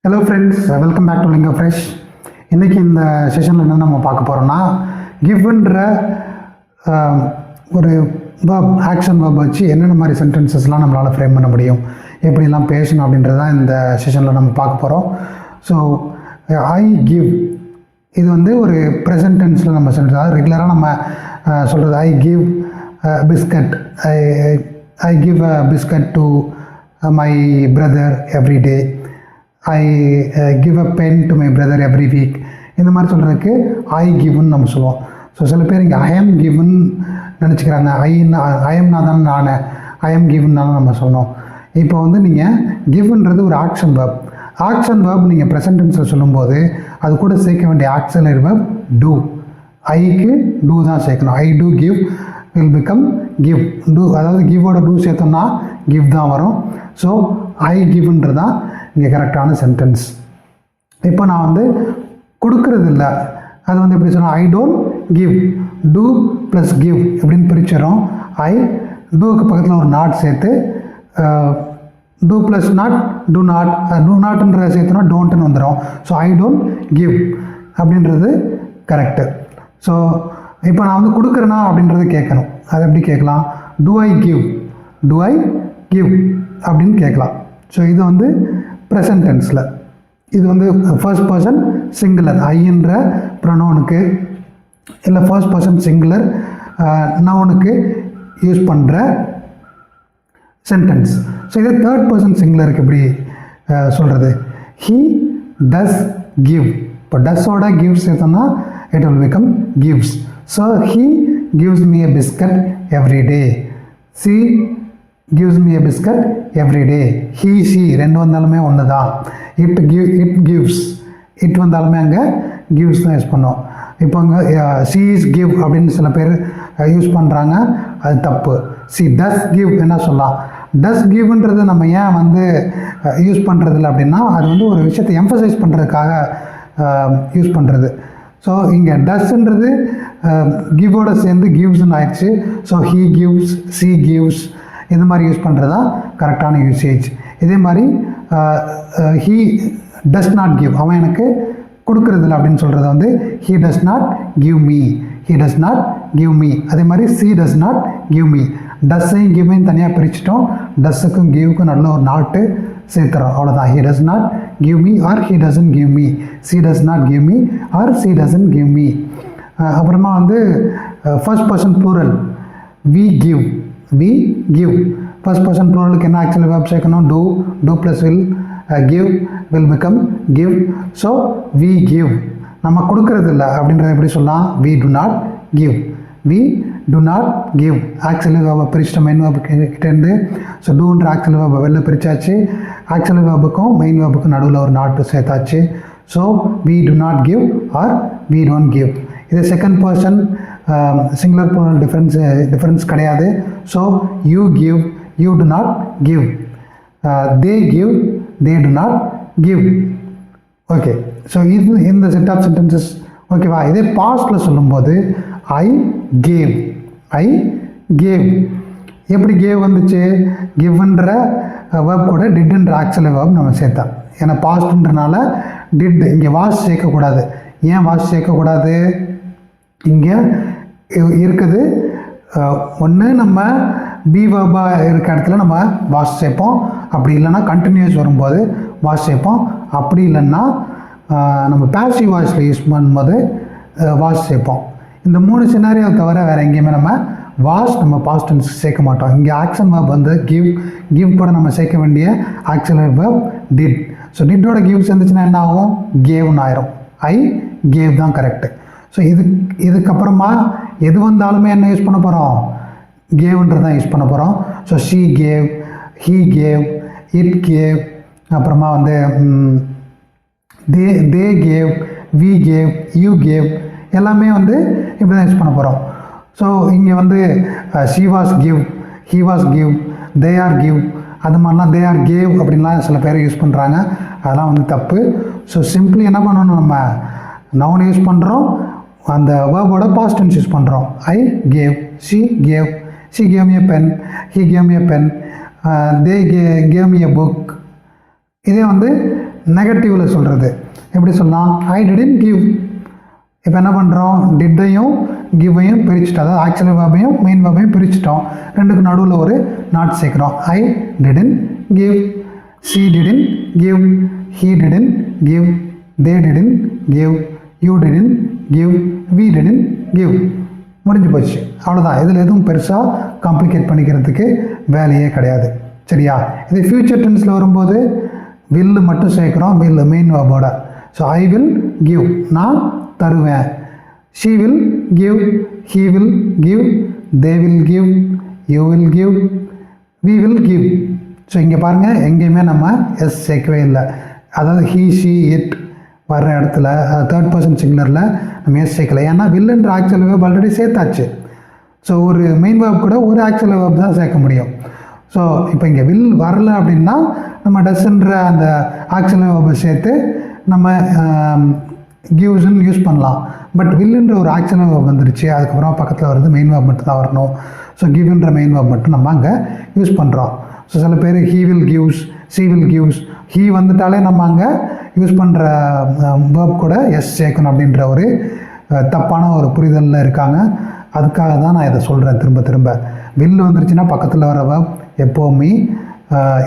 Hello friends, welcome back to Lingo Fresh. இன்றைக்கி இந்த செஷனில் என்ன நம்ம பார்க்க போகிறோம்னா, கிவ்ன்ற ஒரு வேர்ப், ஆக்ஷன் வேர்ப் வச்சு என்னென்ன மாதிரி சென்டென்சஸ்லாம் நம்மளால் ஃப்ரேம் பண்ண முடியும், எப்படிலாம் பேசணும் அப்படின்றது தான் இந்த செஷனில் நம்ம பார்க்க போகிறோம். ஸோ ஐ கிவ், இது வந்து ஒரு ப்ரெசன்ட் டென்ஸில் நம்ம சென்டென்ஸ், அதாவது ரெகுலராக நம்ம சொல்கிறது I give biscuit, I give a biscuit to my brother every day, I give a pen to my brother every week. இந்த மாதிரி சொல்கிறதுக்கு ஐ கிவ்னு நம்ம சொல்லுவோம். ஸோ சில பேர் இங்கே ஐ எம் கிவ்னு நினச்சிக்கிறாங்க. ஐ எம்னா தானே நான் ஐ எம் கிவ்னாலும் நம்ம சொன்னோம். இப்போ வந்து நீங்கள் கிவ்ன்றது ஒரு ஆக்ஷன் வேர்ப். ஆக்ஷன் வேர்ப் நீங்கள் ப்ரெசன்ட் டென்ஸில் சொல்லும்போது அது கூட சேர்க்க வேண்டிய ஆக்சிலரி வேர்ப் டூ. ஐக்கு டூ தான் சேர்க்கணும். I do give will become give. Do, அதாவது கிவோட டூ சேர்த்தோம்னா கிவ் தான் வரும். ஸோ ஐ கிவ்ன்றது தான் இங்கே கரெக்டான சென்டென்ஸ். இப்போ நான் வந்து கொடுக்கறது இல்லை, அது வந்து எப்படி சொன்னால் I don't give, do plus give எப்படின்னு பிரிச்சிடும். ஐ டூக்கு பக்கத்தில் ஒரு நாட் சேர்த்து do plus not do not, do not சேர்த்துனா டோன்ட்டுன்னு வந்துடும். ஸோ ஐ டோன்ட் கிவ் அப்படின்றது கரெக்டு. ஸோ இப்போ நான் வந்து கொடுக்குறேனா அப்படின்றது கேட்கணும். அது எப்படி கேட்கலாம்? Do I give, do I give அப்படின்னு கேட்கலாம். ஸோ இது வந்து ப்ரெசன்ட் டென்ஸில், இது வந்து ஃபர்ஸ்ட் பர்சன் சிங்குலர் ஐன்ற ப்ரொனவுனுக்கு இல்லை ஃபர்ஸ்ட் பர்சன் சிங்குலர் நவுனுக்கு யூஸ் பண்ணுற சென்டென்ஸ். ஸோ இது தேர்ட் பர்சன் சிங்குலருக்கு எப்படி சொல்கிறது? He does give. இப்போ டஸ்ஸோட கிவ்ஸ் சேர்த்தோம்னா it will become gives. So he gives me a biscuit every day. She gives me a biscuit every day. he she ரெண்டு வந்தாலுமே ஒன்று தான். it gives, it வந்தாலுமே அங்கே gives தான் யூஸ் பண்ணோம். இப்போ அங்கே she is give அப்படின்னு சில பேர் யூஸ் பண்ணுறாங்க, அது தப்பு. she does give என்ன சொல்லலாம்? does giveன்றது நம்ம ஏன் வந்து யூஸ் பண்ணுறதில்ல அப்படின்னா, அது வந்து ஒரு விஷயத்தை எம்ஃபசைஸ் பண்ணுறதுக்காக யூஸ் பண்ணுறது. ஸோ இங்கே டஸ்ன்றது கிவோட சேர்ந்து கிவ்ஸ்ன்னு ஆயிடுச்சு. So he gives, she gives இந்த மாதிரி யூஸ் பண்ணுறது தான் கரெக்டான யூசேஜ். இதே மாதிரி ஹீ டஸ் நாட் கிவ், அவன் எனக்கு கொடுக்குறதில்ல அப்படின்னு சொல்கிறது வந்து he does not give me, he does not give me. அதே மாதிரி she does not give me. டஸ்ஸையும் கிவ்மையும் தனியாக பிரிச்சுட்டோம், டஸ்ஸுக்கும் கிவ்க்கும் நல்ல ஒரு நாட்டு சேர்த்துறோம், அவ்வளோதான். He does not give me or he doesn't give me, she does not give me or she doesn't give me. அப்புறமா வந்து first person plural we give, we give. first person pluralக்கு என்ன ஆக்சுவலி வேர்ப் சேர்க்கணும்? do, do plus will give will become give. so we give, நம்ம கொடுக்கறது இல்லை அப்படின்றத எப்படி சொல்லலாம்? we do not give, we do not give. Auxiliary வேர்பை பிரிச்சிட்ட மெயின் வேர்பு கிட்டேருந்து. ஸோ டூன்ற ஆக்சுவலி வேர்பை வெளில பிரித்தாச்சு, ஆக்சுவலி வேர்புக்கும் மெயின் வேர்புக்கும் நடுவில் ஒரு நாட்டு சேர்த்தாச்சு. So we do not give or we don't give. இது second person singular plural difference கிடையாது. So you give, you do not give, they give, they do not give. Okay, so இது இந்த set of sentences ஓகேவா. இதே பாஸ்டில் சொல்லும்போது I gave, I gave. எப்படி gave வந்துச்சு? கிவ்ன்ற வேர்ப் கூட டிட்ன்ற ஆக்சுவல் வேர்ப் நம்ம சேர்த்தோம். ஏன்னா பாஸ்ட்ன்றனால டிட் இங்கே வாஸ் சேர்க்கக்கூடாது. ஏன் வாஸ் சேர்க்கக்கூடாது? இங்கே இருக்குது ஒன்று, நம்ம பி வேர்பாக இருக்க இடத்துல நம்ம வாஷ் சேர்ப்போம், அப்படி இல்லைன்னா கண்டினியூஸ் வரும்போது வாஷ் சேர்ப்போம், அப்படி இல்லைன்னா நம்ம பேசிவ் வாய்ஸில் யூஸ் பண்ணும்போது வாஷ் சேர்ப்போம். இந்த மூணு சினாரியோவை தவிர வேறு எங்கேயுமே நம்ம வாஷ் நம்ம பாஸ்ட் டென்ஸ் சேர்க்க மாட்டோம். இங்கே ஆக்ஷன் வேர்ப் வந்து கிவ் கூட நம்ம சேர்க்க வேண்டிய ஆக்சுவலரி வேர்ப் டிட். ஸோ டிட்டோட கிவ் சேர்ந்துச்சுன்னா என்ன ஆகும்? கேவ்னு ஆயிரும். ஐ கேவ் தான் கரெக்டு. ஸோ இதுக்கப்புறமா எது வந்தாலுமே என்ன யூஸ் பண்ண போகிறோம்? கேவ்ன்றது தான் யூஸ் பண்ண போகிறோம். So she gave, he gave, it gave, அப்புறமா வந்து they gave, we gave, you gave, எல்லாமே வந்து இப்படி தான் யூஸ் பண்ண போகிறோம். ஸோ இங்கே வந்து she was give, he was give, they are give, அது மாதிரிலாம் தே ஆர் கேவ் அப்படின்லாம் சில பேர் யூஸ் பண்ணுறாங்க, அதெல்லாம் வந்து தப்பு. ஸோ சிம்பிளி என்ன பண்ணணும்? நம்ம நவுன் யூஸ் பண்ணுறோம், அந்த வேர்போட பாஸ்ட் டென்ஸ் யூஸ் பண்ணுறோம். I gave, she gave, she gave me a pen, he gave me a pen, they gave me a book. இதே வந்து நெகட்டிவில் சொல்கிறது எப்படி சொல்லலாம், ஐ டிடன்ட் கிவ். இப்போ என்ன பண்ணுறோம், டிட்டையும் கிவ்வையும் பிரிச்சுட்டோம், அதாவது ஆக்சுவல் வேர்பையும் மெயின் வேர்பையும் பிரிச்சுட்டோம், ரெண்டுக்கு நடுவில் ஒரு நாட் சேர்க்குறோம். I didn't give, she didn't give, he didn't give, they didn't give, you didn't give, we didn't give. முடிஞ்சு போச்சு, அவ்வளோதான். இதில் எதுவும் பெருசாக காம்ப்ளிகேட் பண்ணிக்கிறதுக்கு வேலையே கிடையாது. சரியா? இது ஃபியூச்சர் டென்ஸில் வரும்போது வில்லு மட்டும் சேர்க்குறோம், வில்லு மெயின் வேர்போட. ஸோ ஐ வில் கிவ், நான் தருவேன். She will give, he will give, they will give, you will give, we will give. So இங்கே பாருங்கள், எங்கேயுமே நம்ம எஸ் சேர்க்கவே இல்லை. அதாவது ஹீ, ஷீ, இட் வர்ற இடத்துல தேர்ட் பர்சன் சிங்குலரில் நம்ம எஸ் சேர்க்கலை. ஏன்னா வில்லுன்ற ஆக்சுவல் வேர்ப் ஆல்ரெடி சேர்த்தாச்சு. ஸோ ஒரு மெயின் வேர்ப் கூட ஒரு ஆக்சுவல் வேர்ப் தான் சேர்க்க முடியும். ஸோ இப்போ இங்கே வில் வரல அப்படின்னா நம்ம டஸ்ன்ற அந்த ஆக்சுவல் வேர்பை சேர்த்து நம்ம கிவ்ஸ்ன்னு யூஸ் பண்ணலாம். பட் வில்லுன்ற ஒரு ஆக்சுவல் வேர்ப் வந்துருச்சு, அதுக்கப்புறம் பக்கத்தில் வருது மெயின் வேர்ப் மட்டும் தான் வரணும். ஸோ கிவ்ன்ற மெயின் வேர்ப் மட்டும் நம்ம அங்கே யூஸ் பண்ணுறோம். ஸோ சில பேர் he will gives, she will gives, he வந்துட்டாலே நம்ம அங்கே யூஸ் பண்ணுற வேர்ப் கூட எஸ் சேர்க்கணும் அப்படின்ற ஒரு தப்பான ஒரு புரிதலில் இருக்காங்க. அதுக்காக தான் நான் இதை சொல்கிறேன் திரும்ப திரும்ப. வில்லு வந்துருச்சுன்னா பக்கத்தில் வர வேர்ப் எப்போவுமே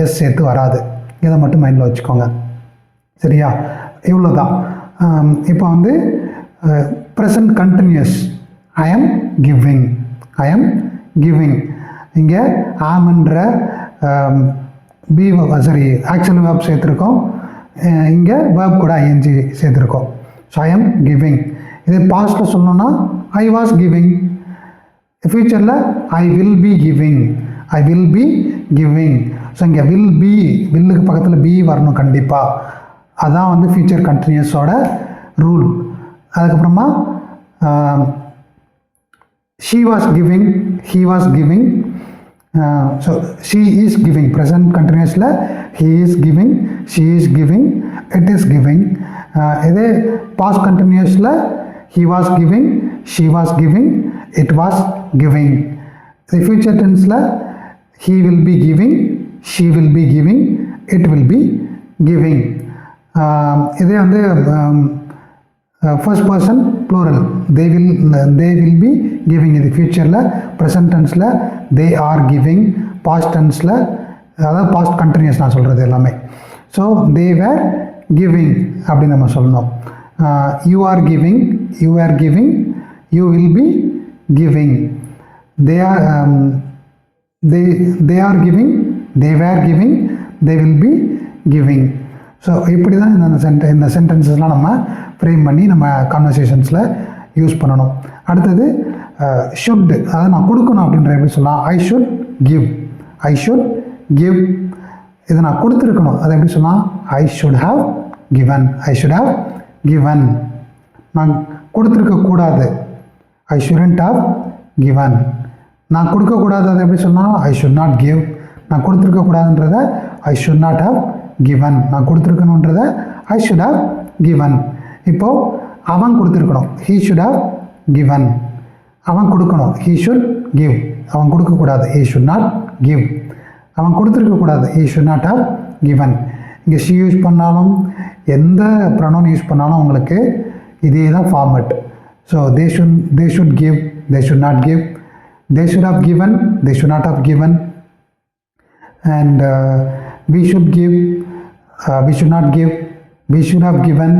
எஸ் சேர்த்து வராது. இதை மட்டும் மைண்டில் வச்சுக்கோங்க. சரியா? இவ்வளோ தான். இப்போ வந்து present continuous, I am giving, I am giving. இங்கே ஆம்ன்ற பி சாரி ஆக்சுவல் வேர்ப் சேர்த்துருக்கோம், இங்கே வேர்ப் கூட ஐஎன்ஜி சேர்த்துருக்கோம். So I am giving. இதே பாஸ்ட்டில் சொல்லணும்னா ஐ வாஸ் கிவிங். ஃபியூச்சரில் I will be giving, I will be giving. So இங்கே வில் பி, வில்லுக்கு பக்கத்தில் பி வரணும் கண்டிப்பாக. அதான் வந்து ஃபியூச்சர் கண்டினியூஸோட ரூல். அதுக்கப்புறமா she was giving, he was giving. So she is giving, present கண்டினியூஸில் he is giving, she is giving, it is giving. இதே பாஸ்ட் கண்டினியூஸில் he was giving, she was giving, it was giving. இது future டென்ஸில் he will be giving, she will be giving, it will be giving. இதே வந்து first person plural, they will be giving. இது ஃபியூச்சரில். Present டென்ஸில் they are giving. Past டென்ஸில், அதாவது past continuous நான் சொல்கிறது எல்லாமே. ஸோ they were giving அப்படின்னு நம்ம சொல்லணும். you are giving, you are giving, you will be giving. they are giving, they were giving, they will be giving. So இப்படி தான் இந்த சென்டென்சஸ்லாம் நம்ம ஃப்ரேம் பண்ணி நம்ம கான்வர்சேஷன்ஸில் யூஸ் பண்ணணும். அடுத்தது ஷுட், அதை நான் கொடுக்கணும் அப்படின்ற எப்படி சொல்லலாம், I should give, I should give. இதை நான் கொடுத்துருக்கணும், அதை எப்படி சொல்லலாம், I should have given, I should have given. நான் கொடுத்துருக்கக்கூடாது, ஐ ஷுடன்ட் ஹாவ் கிவன். நான் கொடுக்கக்கூடாது, அதை எப்படி சொன்னால் ஐ ஷுட் நாட் கிவ். நான் கொடுத்துருக்கக்கூடாதுன்றதை I should not have given. நான் கொடுத்துருக்கணுன்றதை ஐ ஷுட் ஹவ் கிவன். இப்போது அவன் கொடுத்துருக்கணும், ஹீ ஷுட் ஹவ் கிவன். அவன் கொடுக்கணும், ஹீ ஷுட் கிவ். அவன் கொடுக்கக்கூடாது, ஹீ ஷுட் நாட் கிவ். அவன் கொடுத்துருக்கக்கூடாது, he should not have given. இங்கே ஷீ யூஸ் பண்ணாலும் எந்த ப்ரொனவுன் யூஸ் பண்ணாலும் உங்களுக்கு இதே தான் format. So they should give, they should not give, they should have given, they should not have given, and we should give, we should not give, we should have given,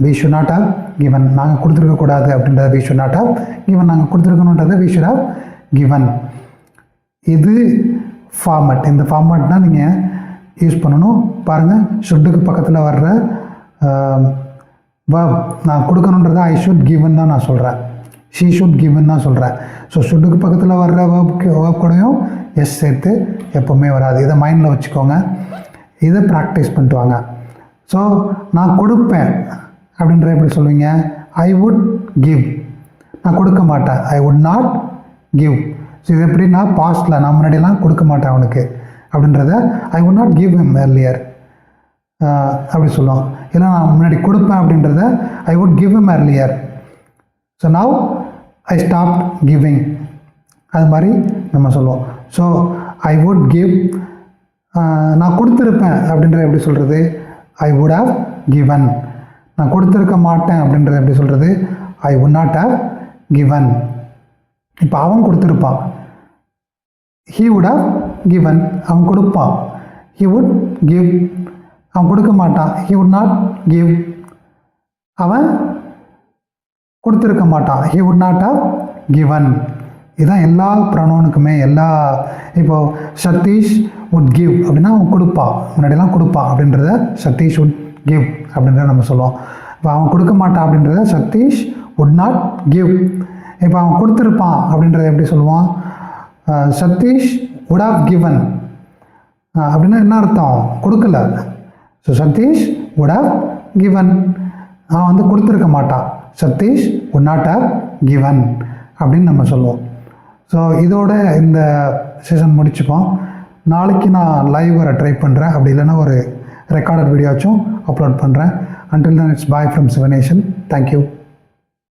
we should not have given. நாங்கள் கொடுத்துருக்கக்கூடாது அப்படின்றத we should not have given, நாங்கள் கொடுத்துருக்கணுன்றதை we should have given. இது format. இந்த format தான் நீங்கள் use பண்ணணும். பாருங்கள், ஷுட்டுக்கு பக்கத்தில் வர்ற verb நான் கொடுக்கணுன்றதை ஐ ஷுட் கிவன் தான் நான் சொல்கிறேன், ஷீ ஷுட் கிவன் தான் சொல்கிறேன். ஸோ ஷுட்டுக்கு பக்கத்தில் வர்ற வேர்ப் கூடயும் எஸ் சேர்த்து எப்போவுமே வராது. இதை மைண்டில் வச்சுக்கோங்க, இதை ப்ராக்டிஸ் பண்ணிட்டு வாங்க. ஸோ நான் கொடுப்பேன் அப்படின்ற எப்படி சொல்லுவீங்க, ஐ வுட் கிவ். நான் கொடுக்க மாட்டேன், ஐ வுட் நாட் கிவ். ஸோ இது எப்படின்னா பாஸ்டில் நான் முன்னாடியெல்லாம் கொடுக்க மாட்டேன் அவனுக்கு அப்படின்றத ஐ would not give him earlier அப்படி சொல்லுவோம். இல்லை நான் முன்னாடி கொடுப்பேன் அப்படின்றத I would give him earlier. So now I stop giving, அது மாதிரி நம்ம சொல்லுவோம். ஸோ ஐ வுட் கிவ், நான் கொடுத்துருப்பேன் அப்படின்ற எப்படி சொல்கிறது, ஐ வுட் ஹவ் கிவன். நான் கொடுத்துருக்க மாட்டேன் அப்படின்றது எப்படி சொல்கிறது? I would not have given. இப்போ அவன் கொடுத்துருப்பான், he would have given. அவன் கொடுப்பான், he would give. அவன் கொடுக்க மாட்டான், he would not give. அவன் கொடுத்துருக்க மாட்டான், he would not have given. இதுதான் எல்லா ப்ரொனவுனுக்குமே. இப்போது சதீஷ் would give அப்படின்னா அவன் கொடுப்பான், முன்னாடிலாம் கொடுப்பான் அப்படின்றத சதீஷ் would give அப்படின்றத நம்ம சொல்லுவோம். இப்போ அவன் கொடுக்க மாட்டான் அப்படின்றத சதீஷ் would not give. இப்போ அவன் கொடுத்துருப்பான் அப்படின்றத எப்படி சொல்லுவான்? Satish would have given. அப்படின்னா என்ன அர்த்தம்? கொடுக்கல. ஸோ சதீஷ் would have given. அவன் வந்து கொடுத்துருக்க மாட்டான், Satish would not have given அப்படின்னு நம்ம சொல்லுவோம். ஸோ இதோட இந்த செஷன் முடிச்சுப்போம். நாளைக்கு நான் லைவ் வர ட்ரை பண்ணுறேன், அப்படி இல்லைன்னா ஒரு ரெக்கார்டட் வீடியோச்சும் அப்லோட் பண்ணுறேன். Until then, it's bye from Sivanation. Thank you.